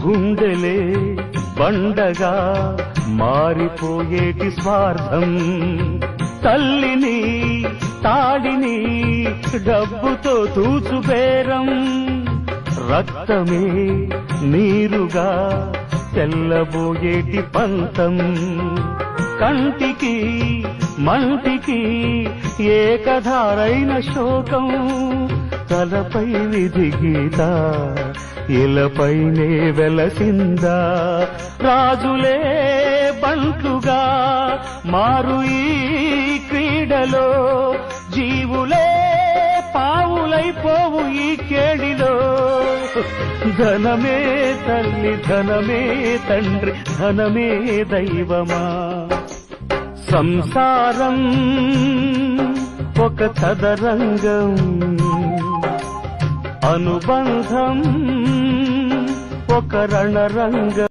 గుండెలే బండగా మారిపోయేటి స్వార్థం, తల్లిని తాడిని డబ్బుతో తూచుబేరం, రక్తమే నీరుగా తెల్లబోయేటి పంతం, కంటికి మంటికి ఏకధారైన శోకం, తలపై విధి గీత ఇలపైనే వెలసిందా, రాజులే బంట్లుగా మారు ఈ క్రీడలో, జీవులే పావులైపోవు ఈ కేడిలో, ధనమే తల్లి ధనమే తండ్రి ధనమే దైవమా, సంసారం ఒక చదరంగం, అనుబంధం ఒక రణరంగం.